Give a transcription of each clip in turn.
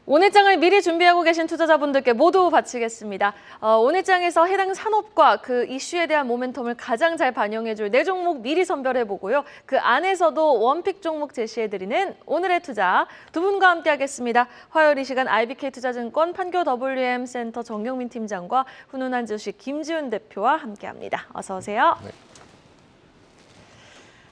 오늘 장을 미리 준비하고 계신 투자자분들께 모두 바치겠습니다. 오늘 장에서 해당 산업과 그 이슈에 대한 모멘텀을 가장 잘 반영해줄 네 종목 미리 선별해보고요. 그 안에서도 원픽 종목 제시해드리는 오늘의 투자 두 분과 함께하겠습니다. 화요일 이 시간 IBK투자증권 판교 WM 센터 정경민 팀장과 훈훈한 주식 김지훈 대표와 함께합니다. 어서 오세요. 네.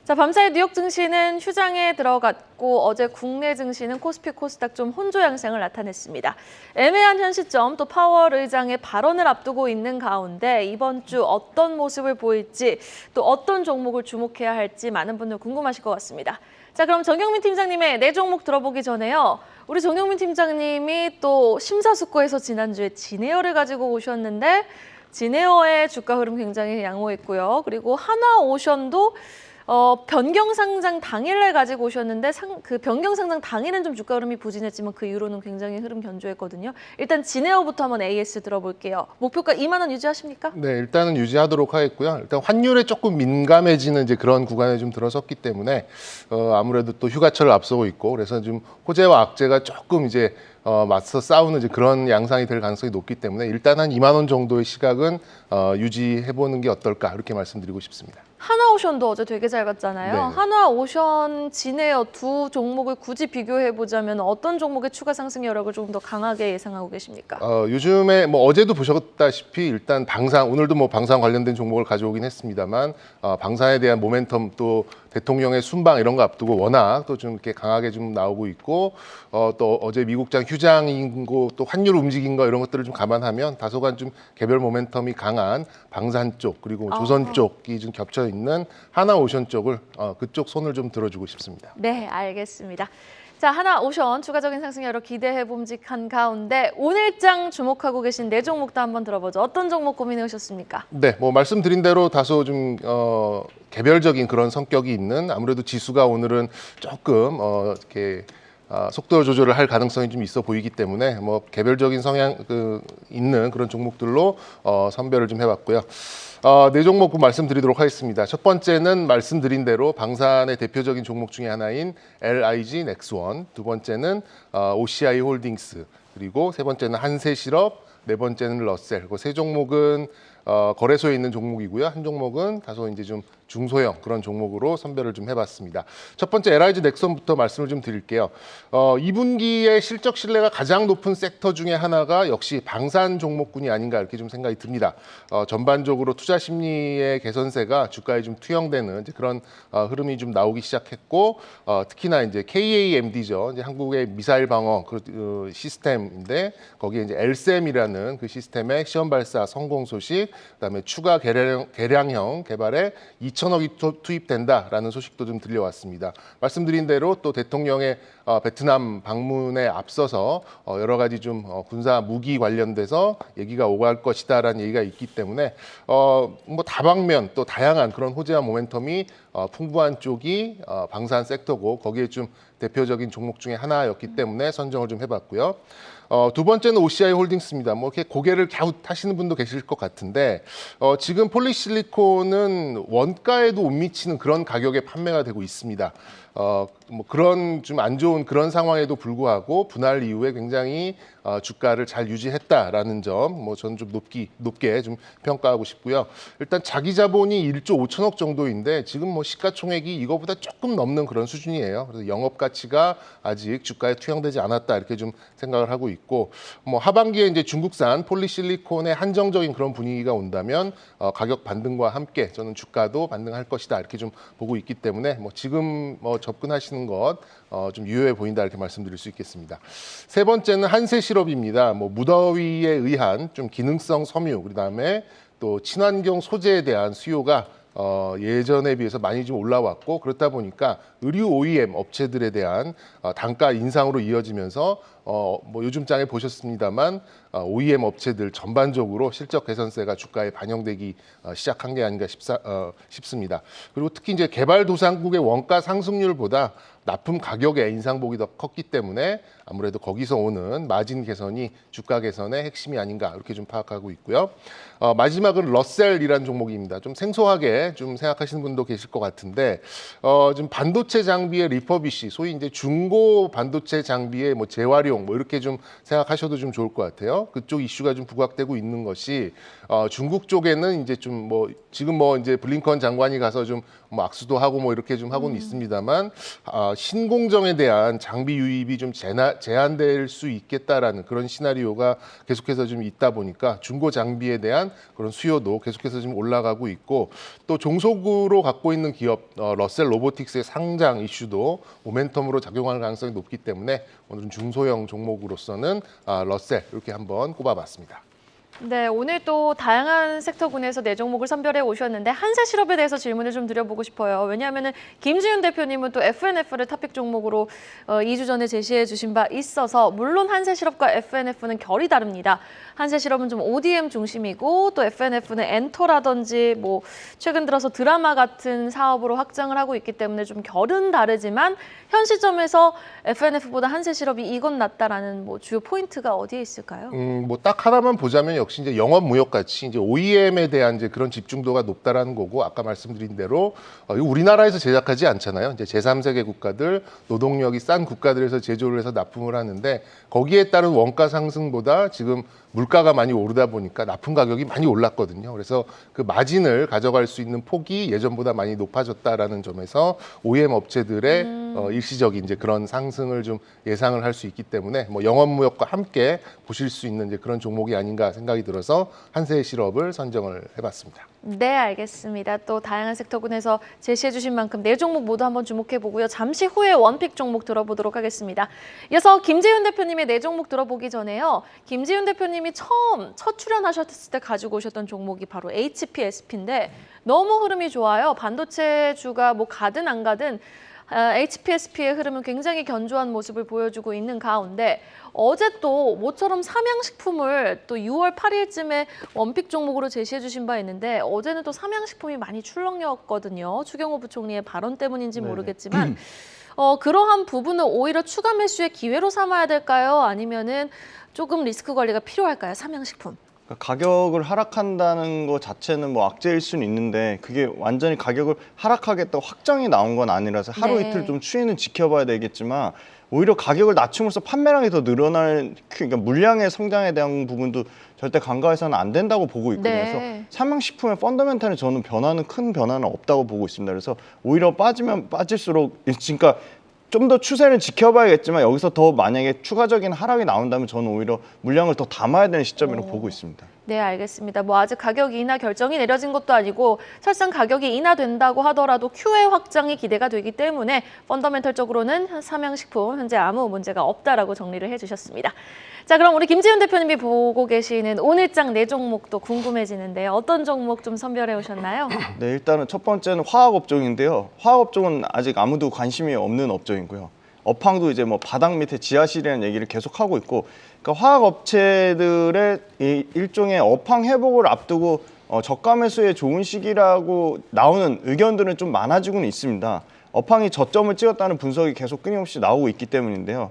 자, 밤사이 뉴욕 증시는 휴장에 들어갔고 어제 국내 증시는 코스피, 코스닥 좀 혼조 양상을 나타냈습니다. 애매한 현 시점 또 파월 의장의 발언을 앞두고 있는 가운데 이번 주 어떤 모습을 보일지 또 어떤 종목을 주목해야 할지 많은 분들 궁금하실 것 같습니다. 자, 그럼 정경민 팀장님의 네 종목 들어보기 전에요. 우리 정경민 팀장님이 또 심사숙고해서 지난주에 진에어를 가지고 오셨는데 진에어의 주가 흐름 굉장히 양호했고요. 그리고 한화오션도 변경 상장 당일날 가지고 오셨는데 그 변경 상장 당일은 좀 주가 흐름이 부진했지만 그 이후로는 굉장히 흐름 견조했거든요. 일단 진에어부터 한번 AS 들어볼게요. 목표가 2만 원 유지하십니까? 네, 일단은 유지하도록 하겠고요. 일단 환율에 조금 민감해지는 이제 그런 구간에 좀 들어섰기 때문에 아무래도 또 휴가철을 앞서고 있고 그래서 좀 호재와 악재가 조금 이제 맞서 싸우는 이제 그런 양상이 될 가능성이 높기 때문에 일단 한 2만 원 정도의 시각은 유지해보는 게 어떨까 이렇게 말씀드리고 싶습니다. 한화오션도 어제 되게 잘 갔잖아요. 네네. 한화오션, 진에어 두 종목을 굳이 비교해보자면 어떤 종목의 추가 상승 여력을 조금 더 강하게 예상하고 계십니까? 요즘에 뭐 어제도 보셨다시피 일단 방산, 오늘도 뭐 방산 관련된 종목을 가져오긴 했습니다만 방산에 대한 모멘텀 또 대통령의 순방 이런 거 앞두고 워낙 또 좀 이렇게 강하게 좀 나오고 있고 또 어제 미국장 휴장인 거 또 환율 움직인 거 이런 것들을 좀 감안하면 다소간 좀 개별 모멘텀이 강한 방산 쪽 그리고 조선 쪽이 좀 겹쳐 있는 하나오션 쪽을 그쪽 손을 좀 들어주고 싶습니다. 네, 알겠습니다. 자, 한화오션 추가적인 상승 여력 기대해 봄직한 가운데 오늘 장 주목하고 계신 네 종목도 한번 들어보죠. 어떤 종목 고민해 오셨습니까? 네, 뭐 말씀드린 대로 다소 좀 개별적인 그런 성격이 있는 아무래도 지수가 오늘은 조금 이렇게 속도 조절을 할 가능성이 좀 있어 보이기 때문에 뭐 개별적인 성향 있는 그런 종목들로 선별을 좀 해봤고요. 네 종목 말씀드리도록 하겠습니다. 첫 번째는 말씀드린 대로 방산의 대표적인 종목 중에 하나인 LIG 넥스원, 두 번째는 OCI 홀딩스, 그리고 세 번째는 한세실업, 네 번째는 러셀. 그리고 세 종목은 거래소에 있는 종목이고요. 한 종목은 다소 이제 좀 중소형 그런 종목으로 선별을 좀 해봤습니다. 첫 번째 LIG 넥슨부터 말씀을 좀 드릴게요. 2분기에 실적 신뢰가 가장 높은 섹터 중에 하나가 역시 방산 종목군이 아닌가 이렇게 좀 생각이 듭니다. 전반적으로 투자 심리의 개선세가 주가에 좀 투영되는 이제 그런 흐름이 좀 나오기 시작했고 특히나 이제 KAMD죠. 이제 한국의 미사일 방어 그 시스템인데 거기에 이제 LSAM이라는 그 시스템의 시험 발사 성공 소식, 그다음에 추가 개량형 개발에 2천억이 투입된다라는 소식도 좀 들려왔습니다. 말씀드린 대로 또 대통령의 베트남 방문에 앞서서 여러 가지 좀 군사 무기 관련돼서 얘기가 오갈 것이다라는 얘기가 있기 때문에 뭐 다방면 또 다양한 그런 호재와 모멘텀이 풍부한 쪽이 방산 섹터고 거기에 좀 대표적인 종목 중에 하나였기 때문에 선정을 좀 해봤고요. 두 번째는 OCI 홀딩스입니다. 뭐 이렇게 고개를 갸웃하시는 분도 계실 것 같은데 지금 폴리실리콘은 원가에도 못 미치는 그런 가격에 판매가 되고 있습니다. 뭐 그런 좀 안 좋은 그런 상황에도 불구하고 분할 이후에 굉장히 주가를 잘 유지했다라는 점, 뭐 저는 좀 높게 좀 평가하고 싶고요. 일단 자기 자본이 1조 5천억 정도인데 지금 뭐 시가총액이 이거보다 조금 넘는 그런 수준이에요. 그래서 영업 가치가 아직 주가에 투영되지 않았다 이렇게 좀 생각을 하고 있고, 뭐 하반기에 이제 중국산 폴리실리콘의 한정적인 그런 분위기가 온다면 가격 반등과 함께 저는 주가도 반등할 것이다 이렇게 좀 보고 있기 때문에 뭐 지금 뭐 접근하시는 것 좀 유효해 보인다 이렇게 말씀드릴 수 있겠습니다. 세 번째는 한세실업입니다. 뭐 무더위에 의한 좀 기능성 섬유, 그다음에 또 친환경 소재에 대한 수요가 예전에 비해서 많이 좀 올라왔고 그렇다 보니까 의류 OEM 업체들에 대한 단가 인상으로 이어지면서 뭐 요즘 장에 보셨습니다만 OEM 업체들 전반적으로 실적 개선세가 주가에 반영되기 시작한 게 아닌가 싶습니다. 그리고 특히 이제 개발도상국의 원가 상승률보다 납품 가격의 인상폭이 더 컸기 때문에 아무래도 거기서 오는 마진 개선이 주가 개선의 핵심이 아닌가 이렇게 좀 파악하고 있고요. 마지막은 러셀이라는 종목입니다. 좀 생소하게 좀 생각하시는 분도 계실 것 같은데 좀 반도체 장비의 리퍼비시, 소위 이제 중고 반도체 장비의 뭐 재활용 뭐 이렇게 좀 생각하셔도 좀 좋을 것 같아요. 그쪽 이슈가 좀 부각되고 있는 것이 중국 쪽에는 이제 좀 뭐 지금 뭐 이제 블링컨 장관이 가서 좀 뭐 악수도 하고 뭐 이렇게 좀 하고는 있습니다만 신공정에 대한 장비 유입이 좀 제한될 수 있겠다라는 그런 시나리오가 계속해서 좀 있다 보니까 중고 장비에 대한 그런 수요도 계속해서 좀 올라가고 있고 또 종속으로 갖고 있는 기업 러셀 로보틱스의 상장 이슈도 모멘텀으로 작용할 가능성이 높기 때문에 오늘은 중소형 종목으로서는 러셀 이렇게 한번 꼽아봤습니다. 네, 오늘 또 다양한 섹터군에서 네 종목을 선별해 오셨는데 한세실업에 대해서 질문을 좀 드려보고 싶어요. 왜냐하면 김지윤 대표님은 또 FNF를 탑픽 종목으로 2주 전에 제시해 주신 바 있어서 물론 한세실업과 FNF는 결이 다릅니다. 한세실업은 좀 ODM 중심이고 또 FNF는 엔터라든지 뭐 최근 들어서 드라마 같은 사업으로 확장을 하고 있기 때문에 좀 결은 다르지만 현 시점에서 FNF보다 한세실업이 이건 낫다라는 뭐 주요 포인트가 어디에 있을까요? 뭐 딱 하나만 보자면 역시 이제 영업 무역 같이 이제 OEM에 대한 이제 그런 집중도가 높다라는 거고 아까 말씀드린 대로 우리나라에서 제작하지 않잖아요. 이제 제3세계 국가들 노동력이 싼 국가들에서 제조를 해서 납품을 하는데 거기에 따른 원가 상승보다 지금 물가가 많이 오르다 보니까 납품 가격이 많이 올랐거든요. 그래서 그 마진을 가져갈 수 있는 폭이 예전보다 많이 높아졌다라는 점에서 OEM 업체들의 일시적인 이제 그런 상승을 좀 예상을 할 수 있기 때문에 뭐 영업무역과 함께 보실 수 있는 이제 그런 종목이 아닌가 생각이 들어서 한세실업을 선정을 해봤습니다. 네, 알겠습니다. 또 다양한 섹터군에서 제시해 주신 만큼 네 종목 모두 한번 주목해 보고요. 잠시 후에 원픽 종목 들어보도록 하겠습니다. 이어서 김지윤 대표님의 네 종목 들어보기 전에요. 김지윤 대표님이 첫 출연하셨을 때 가지고 오셨던 종목이 바로 HPSP인데 너무 흐름이 좋아요. 반도체주가 뭐 가든 안 가든 HPSP의 흐름은 굉장히 견조한 모습을 보여주고 있는 가운데 어제 또 모처럼 삼양식품을 또 6월 8일쯤에 원픽 종목으로 제시해 주신 바 있는데 어제는 또 삼양식품이 많이 출렁였거든요. 추경호 부총리의 발언 때문인지 모르겠지만 그러한 부분은 오히려 추가 매수의 기회로 삼아야 될까요? 아니면은 조금 리스크 관리가 필요할까요? 삼양식품. 가격을 하락한다는 것 자체는 뭐 악재일 수는 있는데 그게 완전히 가격을 하락하겠다고 확정이 나온 건 아니라서 하루 네. 이틀 좀 추이는 지켜봐야 되겠지만 오히려 가격을 낮춤으로써 판매량이 더 늘어날 그러니까 물량의 성장에 대한 부분도 절대 간과해서는 안 된다고 보고 있거든요. 네. 그래서 삼양식품의 펀더멘탈은 저는 큰 변화는 없다고 보고 있습니다. 그래서 오히려 빠지면 빠질수록 그러니까 좀 더 추세를 지켜봐야겠지만 여기서 더 만약에 추가적인 하락이 나온다면 저는 오히려 물량을 더 담아야 되는 시점이라고 보고 있습니다. 네, 알겠습니다. 뭐 아직 가격 인하 결정이 내려진 것도 아니고 설상 가격이 인하된다고 하더라도 QA 확장이 기대가 되기 때문에 펀더멘털적으로는 삼양식품 현재 아무 문제가 없다라고 정리를 해주셨습니다. 자, 그럼 우리 김지윤 대표님이 보고 계시는 오늘장 네 종목도 궁금해지는데요. 어떤 종목 좀 선별해 오셨나요? 네, 일단은 첫 번째는 화학업종인데요. 화학업종은 아직 아무도 관심이 없는 업종이고요. 업황도 이제 뭐 바닥 밑에 지하실이라는 얘기를 계속 하고 있고, 그러니까 화학업체들의 이 일종의 업황 회복을 앞두고 저가 매수에 좋은 시기라고 나오는 의견들은 좀 많아지고는 있습니다. 업황이 저점을 찍었다는 분석이 계속 끊임없이 나오고 있기 때문인데요.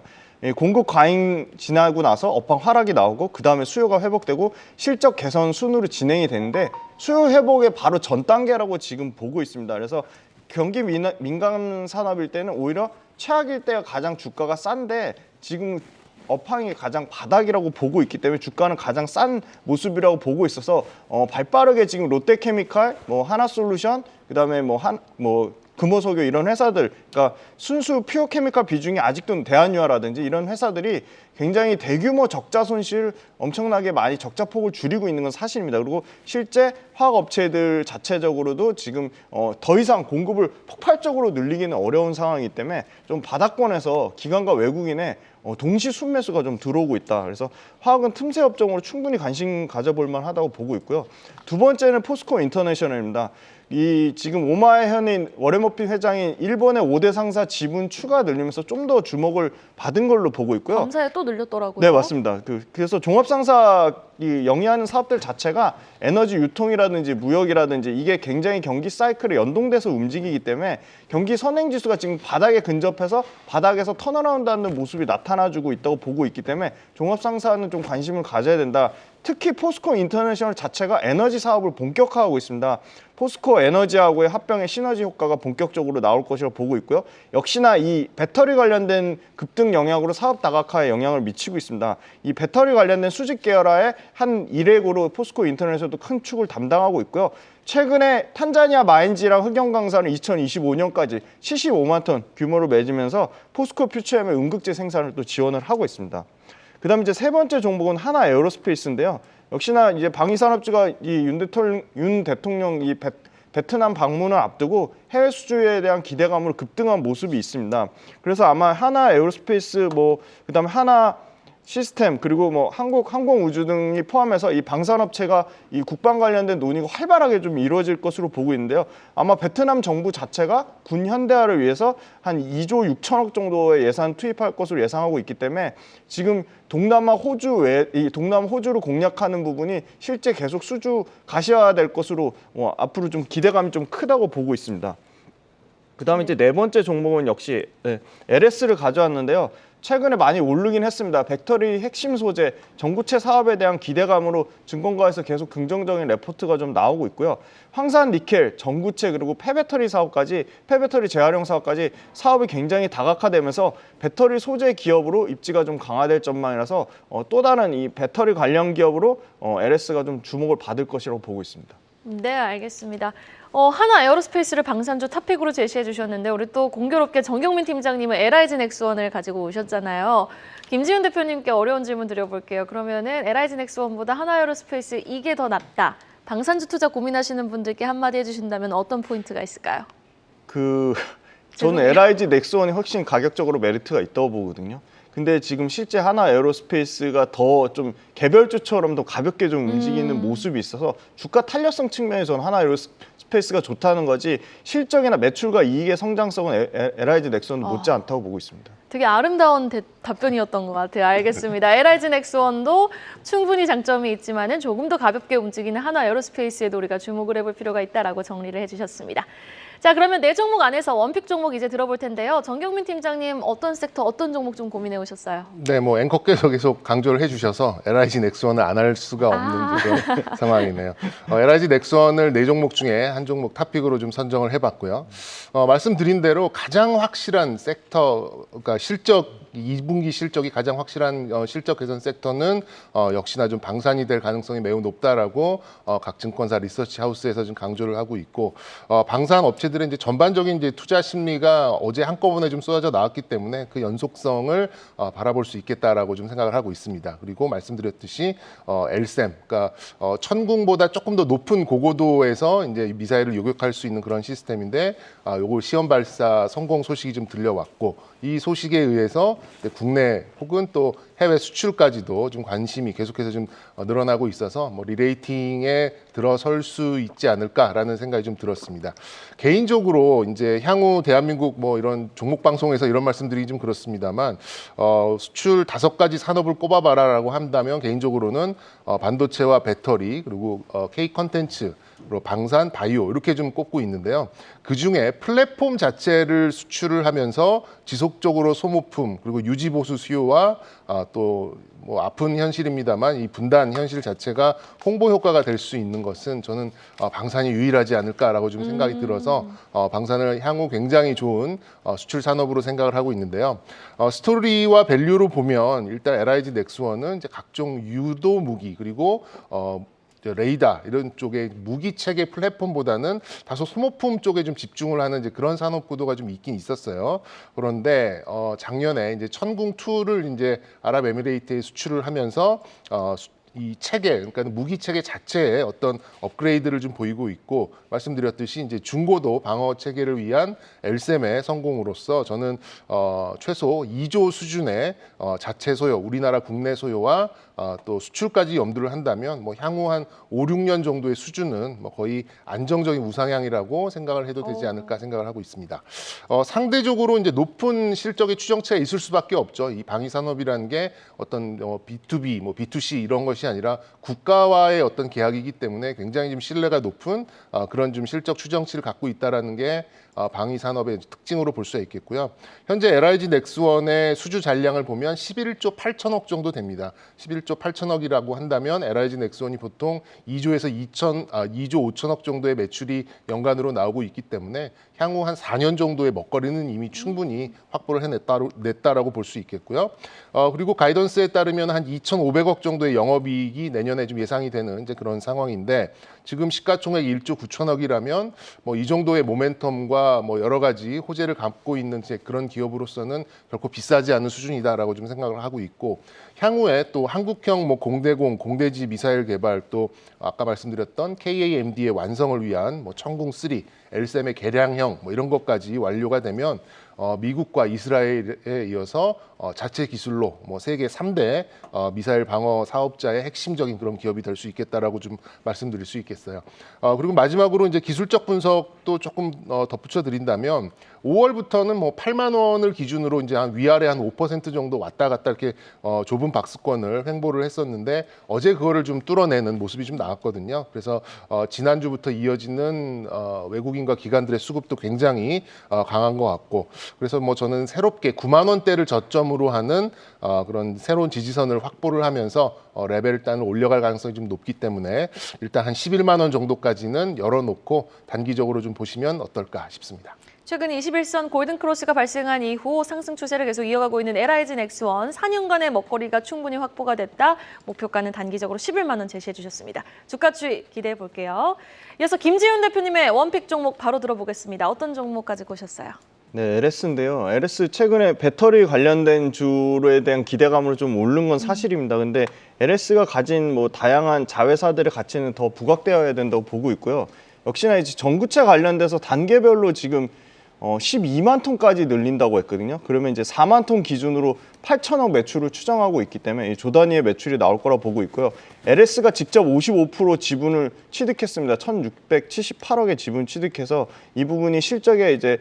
공급 과잉 지나고 나서 업황 하락이 나오고 그 다음에 수요가 회복되고 실적 개선 순으로 진행이 되는데 수요 회복의 바로 전 단계라고 지금 보고 있습니다. 그래서 경기 민감 산업일 때는 오히려 최악일 때가 가장 주가가 싼데 지금 업황이 가장 바닥이라고 보고 있기 때문에 주가는 가장 싼 모습이라고 보고 있어서 발빠르게 지금 롯데케미칼, 뭐 하나솔루션, 그다음에 금호석유 이런 회사들, 그러니까 순수 피오케미칼 비중이 아직도 대한유화라든지 이런 회사들이 굉장히 대규모 적자 손실 엄청나게 많이 적자 폭을 줄이고 있는 건 사실입니다. 그리고 실제 화학업체들 자체적으로도 지금 더 이상 공급을 폭발적으로 늘리기는 어려운 상황이기 때문에 좀 바닥권에서 기관과 외국인의 동시 순매수가 좀 들어오고 있다. 그래서 화학은 틈새 업종으로 충분히 관심 가져볼 만하다고 보고 있고요. 두 번째는 포스코 인터내셔널입니다. 이 지금 오마의 현인 워렌 버핏 회장인 일본의 5대 상사 지분 추가 늘리면서 좀 더 주목을 받은 걸로 보고 있고요. 감사에 또 늘렸더라고요. 네, 맞습니다. 그래서 종합상사 이 영위하는 사업들 자체가 에너지 유통이라든지 무역이라든지 이게 굉장히 경기 사이클에 연동돼서 움직이기 때문에 경기 선행지수가 지금 바닥에 근접해서 바닥에서 턴어라운드하는 모습이 나타나주고 있다고 보고 있기 때문에 종합상사는 좀 관심을 가져야 된다. 특히 포스코 인터내셔널 자체가 에너지 사업을 본격화하고 있습니다. 포스코 에너지하고의 합병의 시너지 효과가 본격적으로 나올 것이라고 보고 있고요. 역시나 이 배터리 관련된 급등 영향으로 사업 다각화에 영향을 미치고 있습니다. 이 배터리 관련된 수직 계열화의 한 일획으로 포스코 인터내셔널도 큰 축을 담당하고 있고요. 최근에 탄자니아 마인지랑 흑연강산을 2025년까지 75만 톤 규모로 맺으면서 포스코 퓨처엠의 음극재 생산을 또 지원을 하고 있습니다. 그다음 이제 세 번째 종목은 하나 에어로스페이스인데요. 역시나 이제 방위산업주가 이 윤 대통령 이 베트남 방문을 앞두고 해외 수주에 대한 기대감으로 급등한 모습이 있습니다. 그래서 아마 하나 에어로스페이스 그다음에 하나 시스템 그리고 항공우주 등이 포함해서 이 방산업체가 이 국방 관련된 논의가 활발하게 좀 이루어질 것으로 보고 있는데요. 아마 베트남 정부 자체가 군 현대화를 위해서 한 2조 6천억 정도의 예산 투입할 것으로 예상하고 있기 때문에 지금 동남아 호주를 공략하는 부분이 실제 계속 수주 가시화될 것으로 앞으로 좀 기대감이 좀 크다고 보고 있습니다. 그다음에 이제 네 번째 종목은 역시 LS를 가져왔는데요. 최근에 많이 오르긴 했습니다. 배터리 핵심 소재, 전구체 사업에 대한 기대감으로 증권가에서 계속 긍정적인 레포트가 좀 나오고 있고요. 황산 니켈, 전구체 그리고 폐배터리 재활용 사업까지 사업이 굉장히 다각화되면서 배터리 소재 기업으로 입지가 좀 강화될 전망이라서 또 다른 이 배터리 관련 기업으로 LS가 좀 주목을 받을 것이라고 보고 있습니다. 네, 알겠습니다. 하나 에어로스페이스를 방산주 탑픽으로 제시해 주셨는데 우리 또 공교롭게 정경민 팀장님은 LIG 넥스원을 가지고 오셨잖아요. 김지훈 대표님께 어려운 질문 드려볼게요. 그러면은 LIG 넥스원보다 하나 에어로스페이스 이게 더 낫다. 방산주 투자 고민하시는 분들께 한마디 해주신다면 어떤 포인트가 있을까요? 저는 LIG 넥스원이 훨씬 가격적으로 메리트가 있다고 보거든요. 근데 지금 실제 하나 에어로스페이스가 더 좀 개별주처럼 더 가볍게 좀 움직이는 모습이 있어서 주가 탄력성 측면에서는 하나 에어로스페이스가 좋다는 거지 실적이나 매출과 이익의 성장성은 LIG 넥스원은 못지않다고 보고 있습니다. 되게 아름다운 답변이었던 것 같아요. 알겠습니다. LIG 넥스원도 충분히 장점이 있지만은 조금 더 가볍게 움직이는 하나 에어로스페이스에도 우리가 주목을 해볼 필요가 있다라고 정리를 해주셨습니다. 자, 그러면 네 종목 안에서 원픽 종목 이제 들어볼 텐데요. 정경민 팀장님 어떤 섹터, 어떤 종목 좀 고민해 오셨어요? 네, 앵커께서 계속 강조를 해주셔서 LIG 넥스원을 안 할 수가 없는 그런 상황이네요. LIG 넥스원을 네 종목 중에 한 종목 탑픽으로 좀 선정을 해봤고요. 말씀드린 대로 가장 확실한 섹터, 그러니까 2분기 실적이 가장 확실한 실적 개선 섹터는 역시나 좀 방산이 될 가능성이 매우 높다라고 각 증권사 리서치 하우스에서 좀 강조를 하고 있고 방산 업체들은 이제 전반적인 이제 투자 심리가 어제 한꺼번에 좀 쏟아져 나왔기 때문에 그 연속성을 바라볼 수 있겠다라고 좀 생각을 하고 있습니다. 그리고 말씀드렸듯이 LSAM, 그러니까 천궁보다 조금 더 높은 고고도에서 이제 미사일을 요격할 수 있는 그런 시스템인데 요거 시험 발사 성공 소식이 좀 들려왔고 이 소식에 의해서 국내 혹은 또 해외 수출까지도 좀 관심이 계속해서 좀 늘어나고 있어서 리레이팅에 들어설 수 있지 않을까라는 생각이 좀 들었습니다. 개인적으로 이제 향후 대한민국 이런 종목 방송에서 이런 말씀드리기 좀 그렇습니다만 수출 5가지 산업을 꼽아봐라라고 한다면 개인적으로는 반도체와 배터리 그리고 K 컨텐츠 그리고 방산, 바이오 이렇게 좀 꼽고 있는데요. 그중에 플랫폼 자체를 수출을 하면서 지속적으로 소모품 그리고 유지 보수 수요와 또 아픈 현실입니다만 이 분단 현실 자체가 홍보 효과가 될 수 있는 것은 저는 방산이 유일하지 않을까라고 좀 생각이 들어서 방산을 향후 굉장히 좋은 수출 산업으로 생각을 하고 있는데요. 스토리와 밸류로 보면 일단 LIG 넥스원은 이제 각종 유도 무기 그리고 레이더 이런 쪽의 무기 체계 플랫폼보다는 다소 소모품 쪽에 좀 집중을 하는 이제 그런 산업 구도가 좀 있긴 있었어요. 그런데 작년에 이제 천궁2를 이제 아랍에미레이트에 수출을 하면서 이 체계, 그러니까 무기 체계 자체에 어떤 업그레이드를 좀 보이고 있고, 말씀드렸듯이 이제 중고도 방어 체계를 위한 LSAM의 성공으로서 저는 최소 2조 수준의 자체 소요, 우리나라 국내 소요와 또 수출까지 염두를 한다면 뭐 향후 한 5, 6년 정도의 수준은 뭐 거의 안정적인 우상향이라고 생각을 해도 되지 않을까 생각을 하고 있습니다. 상대적으로 이제 높은 실적의 추정치가 있을 수밖에 없죠. 이 방위 산업이라는 게 어떤 B2B, 뭐 B2C 이런 것이 아니라 국가와의 어떤 계약이기 때문에 굉장히 좀 신뢰가 높은 그런 좀 실적 추정치를 갖고 있다라는 게 방위 산업의 특징으로 볼 수 있겠고요. 현재 LIG 넥스원의 수주 잔량을 보면 11조 8천억 정도 됩니다. 11조 8천억이라고 한다면 LIG 넥스원이 보통 2조에서 2조 5천억 정도의 매출이 연간으로 나오고 있기 때문에 향후 한 4년 정도의 먹거리는 이미 충분히 확보를 해냈다라고 볼 수 있겠고요. 그리고 가이던스에 따르면 한 2,500억 정도의 영업이익이 내년에 좀 예상이 되는 이제 그런 상황인데, 지금 시가총액 1조 9천억이라면 뭐 이 정도의 모멘텀과 뭐 여러 가지 호재를 갖고 있는 이제 그런 기업으로서는 결코 비싸지 않은 수준이다라고 좀 생각을 하고 있고, 향후에 또 한국형 뭐 공대공, 공대지 미사일 개발, 또 아까 말씀드렸던 KAMD의 완성을 위한 뭐 천궁 3, LSAM의 개량형 뭐 이런 것까지 완료가 되면 미국과 이스라엘에 이어서 자체 기술로 뭐 세계 3대 미사일 방어 사업자의 핵심적인 그런 기업이 될 수 있겠다라고 좀 말씀드릴 수 있겠어요. 그리고 마지막으로 이제 기술적 분석도 조금 덧붙여 드린다면, 5월부터는 뭐 8만 원을 기준으로 이제 한 위아래 한 5% 정도 왔다 갔다 이렇게 좁은 박스권을 횡보를 했었는데, 어제 그거를 좀 뚫어내는 모습이 좀 나왔거든요. 그래서 지난주부터 이어지는 외국인과 기관들의 수급도 굉장히 강한 것 같고, 그래서 뭐 저는 새롭게 9만 원대를 저점으로 하는 그런 새로운 지지선을 확보를 하면서 레벨을 일단 올려갈 가능성이 좀 높기 때문에 일단 한 11만 원 정도까지는 열어놓고 단기적으로 좀 보시면 어떨까 싶습니다. 최근 21선 골든크로스가 발생한 이후 상승 추세를 계속 이어가고 있는 LIG 넥스원, 4년간의 먹거리가 충분히 확보가 됐다. 목표가는 단기적으로 11만 원 제시해 주셨습니다. 주가 추이 기대해 볼게요. 이어서 김지훈 대표님의 원픽 종목 바로 들어보겠습니다. 어떤 종목 가지고 오셨어요? 네, LS인데요. LS 최근에 배터리 관련된 주에 대한 기대감으로 좀 오른 건 사실입니다. 근데 LS가 가진 뭐 다양한 자회사들의 가치는 더 부각되어야 된다고 보고 있고요. 역시나 이제 전구체 관련돼서 단계별로 지금 12만 톤까지 늘린다고 했거든요. 그러면 이제 4만 톤 기준으로 8천억 매출을 추정하고 있기 때문에 조 단위의 매출이 나올 거라 보고 있고요. LS가 직접 55% 지분을 취득했습니다. 1,678억의 지분 취득해서 이 부분이 실적에 이제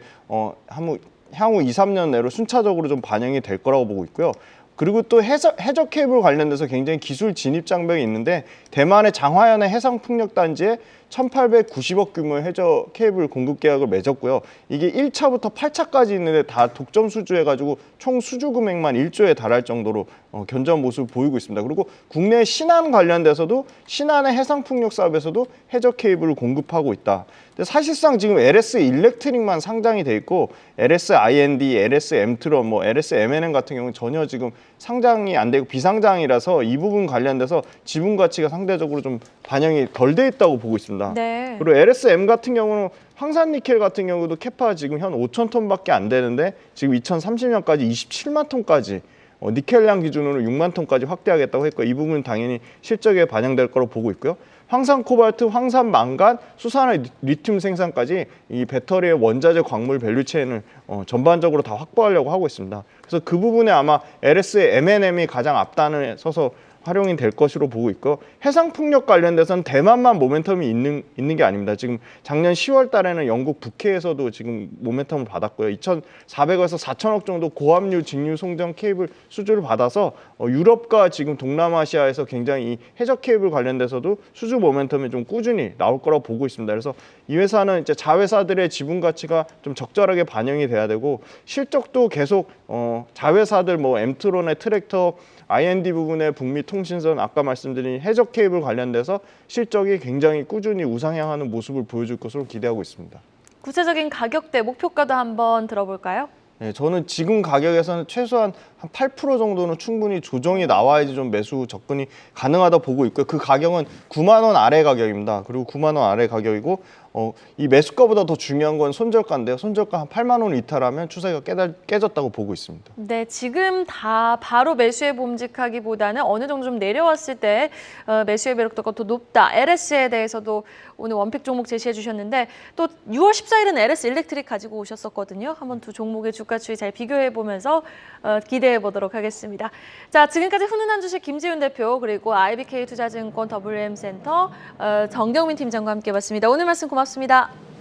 향후 2, 3년 내로 순차적으로 좀 반영이 될 거라고 보고 있고요. 그리고 또 해저 케이블 관련돼서 굉장히 기술 진입 장벽이 있는데, 대만의 장화현의 해상풍력단지에 1,890억 규모의 해저 케이블 공급 계약을 맺었고요. 이게 1차부터 8차까지 있는데 다 독점 수주해가지고 총 수주 금액만 1조에 달할 정도로 견조한 모습을 보이고 있습니다. 그리고 국내 신한 관련돼서도 신한의 해상풍력 사업에서도 해저 케이블을 공급하고 있다. 근데 사실상 지금 LS 일렉트릭만 상장이 돼 있고, LS IND, LS M트론, 뭐 LS MNN 같은 경우는 전혀 지금 상장이 안 되고 비상장이라서 이 부분 관련돼서 지분 가치가 상대적으로 좀 반영이 덜 돼 있다고 보고 있습니다. 네. 그리고 LSM 같은 경우는 황산니켈 같은 경우도 캐파 지금 현 5천 톤밖에 안 되는데 지금 2030년까지 27만 톤까지 니켈량 기준으로 6만 톤까지 확대하겠다고 했고, 이 부분은 당연히 실적에 반영될 거로 보고 있고요. 황산 코발트, 황산 망간, 수산화 리튬 생산까지 이 배터리의 원자재 광물 밸류체인을 전반적으로 다 확보하려고 하고 있습니다. 그래서 그 부분에 아마 LS의 M&M이 가장 앞단에 서서 활용이 될 것으로 보고 있고, 해상풍력 관련돼서는 대만만 모멘텀이 있는 게 아닙니다. 지금 작년 10월 달에는 영국 북해에서도 지금 모멘텀을 받았고요. 2,400에서 4천억 정도 고압류 직류 송정 케이블 수주를 받아서 유럽과 지금 동남아시아에서 굉장히 이 해저 케이블 관련돼서도 수주 모멘텀이 좀 꾸준히 나올 거라고 보고 있습니다. 그래서 이 회사는 이제 자회사들의 지분 가치가 좀 적절하게 반영이 돼야 되고, 실적도 계속 자회사들 뭐 엠트론의 트랙터, IND 부분의 북미 통신선, 아까 말씀드린 해저 케이블 관련돼서 실적이 굉장히 꾸준히 우상향하는 모습을 보여줄 것으로 기대하고 있습니다. 구체적인 가격대, 목표가도 한번 들어볼까요? 네, 저는 지금 가격에서는 최소한 한 8% 정도는 충분히 조정이 나와야지 좀 매수 접근이 가능하다 보고 있고요. 그 가격은 9만 원 아래 가격입니다. 그리고 9만 원 아래 가격이고 이 매수가보다 더 중요한 건 손절가인데요. 손절가 한 8만 원을 이탈하면 추세가 깨졌다고 보고 있습니다. 네, 지금 다 바로 매수에 봄직하기보다는 어느 정도 좀 내려왔을 때 매수의 매력도가 더 높다. LS에 대해서도 오늘 원픽 종목 제시해 주셨는데 또 6월 14일은 LS 일렉트릭 가지고 오셨었거든요. 한번 두 종목의 주가 추이 잘 비교해 보면서 기대해 보도록 하겠습니다. 자, 지금까지 훈훈한 주식 김지훈 대표 그리고 IBK 투자증권 WM센터 정경민 팀장과 함께 봤습니다. 오늘 말씀 고맙습니다.